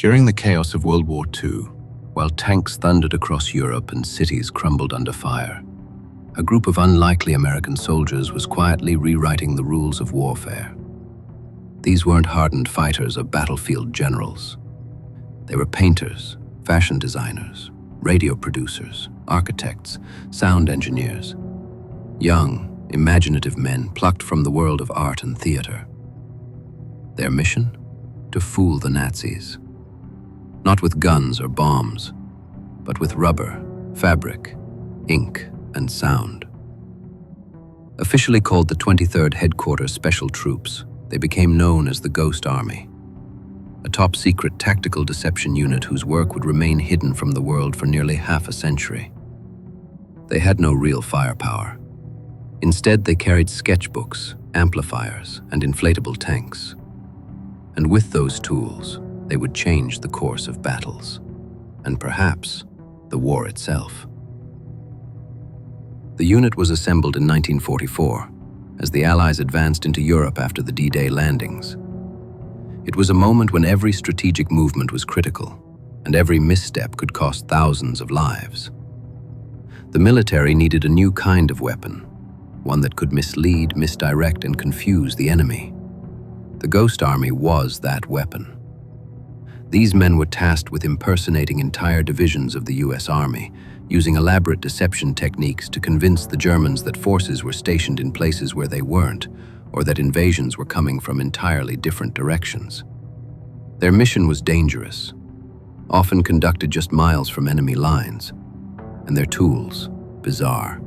During the chaos of World War II, while tanks thundered across Europe and cities crumbled under fire, a group of unlikely American soldiers was quietly rewriting the rules of warfare. These weren't hardened fighters or battlefield generals. They were painters, fashion designers, radio producers, architects, sound engineers. Young, imaginative men plucked from the world of art and theater. Their mission? To fool the Nazis. Not with guns or bombs, but with rubber, fabric, ink, and sound. Officially called the 23rd Headquarters Special Troops, they became known as the Ghost Army, a top-secret tactical deception unit whose work would remain hidden from the world for nearly half a century. They had no real firepower. Instead, they carried sketchbooks, amplifiers, and inflatable tanks. And with those tools, they would change the course of battles, and perhaps the war itself. The unit was assembled in 1944, as the Allies advanced into Europe after the D-Day landings. It was a moment when every strategic movement was critical, and every misstep could cost thousands of lives. The military needed a new kind of weapon, one that could mislead, misdirect, and confuse the enemy. The Ghost Army was that weapon. These men were tasked with impersonating entire divisions of the US Army, using elaborate deception techniques to convince the Germans that forces were stationed in places where they weren't, or that invasions were coming from entirely different directions. Their mission was dangerous, often conducted just miles from enemy lines, and their tools, bizarre.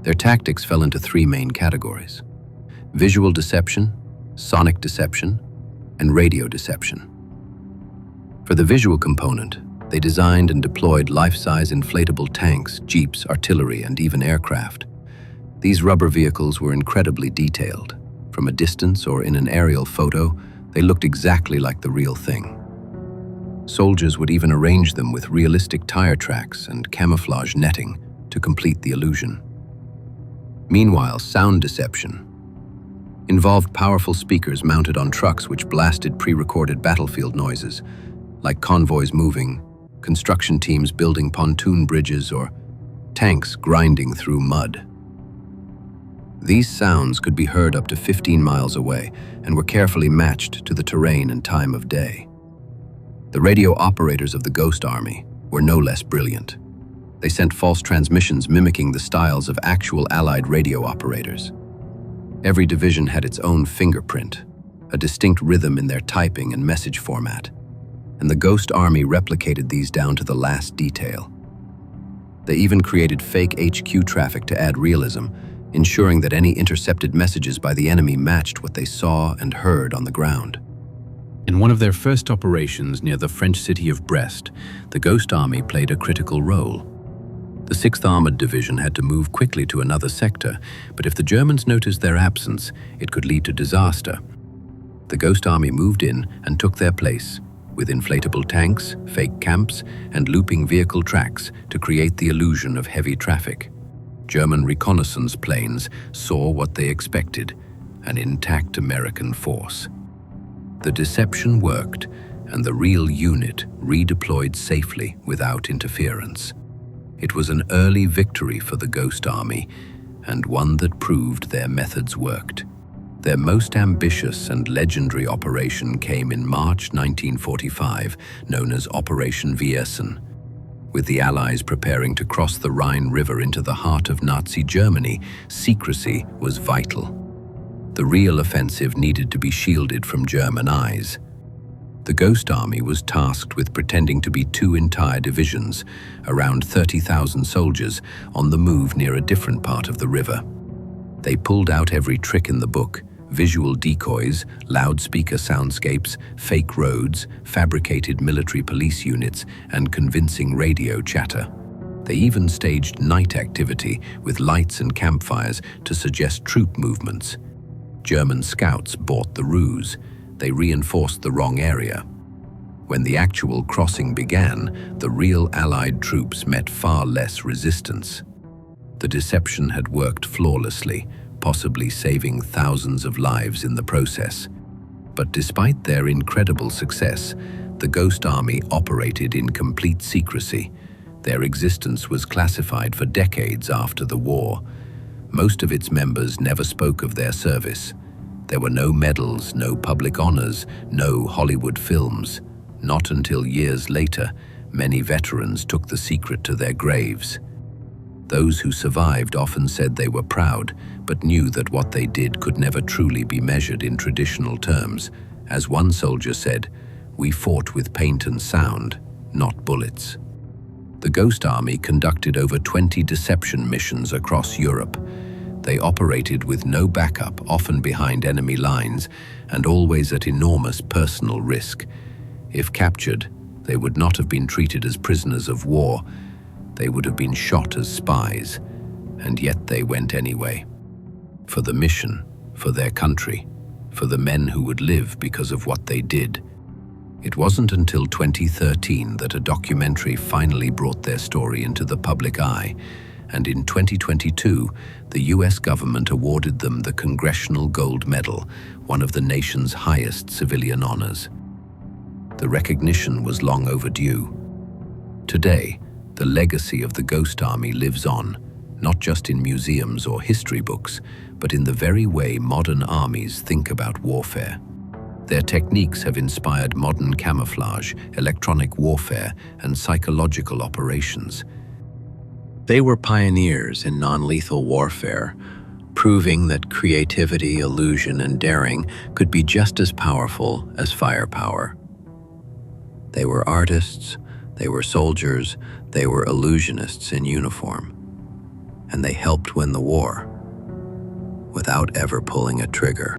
Their tactics fell into three main categories: visual deception, sonic deception, and radio deception. For the visual component, they designed and deployed life-size inflatable tanks, jeeps, artillery, and even aircraft. These rubber vehicles were incredibly detailed. From a distance or in an aerial photo, they looked exactly like the real thing. Soldiers would even arrange them with realistic tire tracks and camouflage netting to complete the illusion. Meanwhile, sound deception involved powerful speakers mounted on trucks which blasted pre-recorded battlefield noises, like convoys moving, construction teams building pontoon bridges, or tanks grinding through mud. These sounds could be heard up to 15 miles away and were carefully matched to the terrain and time of day. The radio operators of the Ghost Army were no less brilliant. They sent false transmissions mimicking the styles of actual Allied radio operators. Every division had its own fingerprint, a distinct rhythm in their typing and message format, and the Ghost Army replicated these down to the last detail. They even created fake HQ traffic to add realism, ensuring that any intercepted messages by the enemy matched what they saw and heard on the ground. In one of their first operations near the French city of Brest, the Ghost Army played a critical role. The 6th Armored Division had to move quickly to another sector, but if the Germans noticed their absence, it could lead to disaster. The Ghost Army moved in and took their place, with inflatable tanks, fake camps, and looping vehicle tracks to create the illusion of heavy traffic. German reconnaissance planes saw what they expected: an intact American force. The deception worked, and the real unit redeployed safely without interference. It was an early victory for the Ghost Army, and one that proved their methods worked. Their most ambitious and legendary operation came in March 1945, known as Operation Viersen. With the Allies preparing to cross the Rhine River into the heart of Nazi Germany, secrecy was vital. The real offensive needed to be shielded from German eyes. The Ghost Army was tasked with pretending to be two entire divisions, around 30,000 soldiers, on the move near a different part of the river. They pulled out every trick in the book: visual decoys, loudspeaker soundscapes, fake roads, fabricated military police units, and convincing radio chatter. They even staged night activity with lights and campfires to suggest troop movements. German scouts bought the ruse. They reinforced the wrong area. When the actual crossing began, the real Allied troops met far less resistance. The deception had worked flawlessly, possibly saving thousands of lives in the process. But despite their incredible success, the Ghost Army operated in complete secrecy. Their existence was classified for decades after the war. Most of its members never spoke of their service. There were no medals, no public honors, no Hollywood films. Not until years later, many veterans took the secret to their graves. Those who survived often said they were proud, but knew that what they did could never truly be measured in traditional terms. As one soldier said, "We fought with paint and sound, not bullets." The Ghost Army conducted over 20 deception missions across Europe. They operated with no backup, often behind enemy lines, and always at enormous personal risk. If captured, they would not have been treated as prisoners of war. They would have been shot as spies, and yet they went anyway. For the mission, for their country, for the men who would live because of what they did. It wasn't until 2013 that a documentary finally brought their story into the public eye, and in 2022, the US government awarded them the Congressional Gold Medal, one of the nation's highest civilian honors. The recognition was long overdue. Today, the legacy of the Ghost Army lives on, not just in museums or history books, but in the very way modern armies think about warfare. Their techniques have inspired modern camouflage, electronic warfare, and psychological operations. They were pioneers in non-lethal warfare, proving that creativity, illusion, and daring could be just as powerful as firepower. They were artists, they were soldiers, they were illusionists in uniform, and they helped win the war without ever pulling a trigger.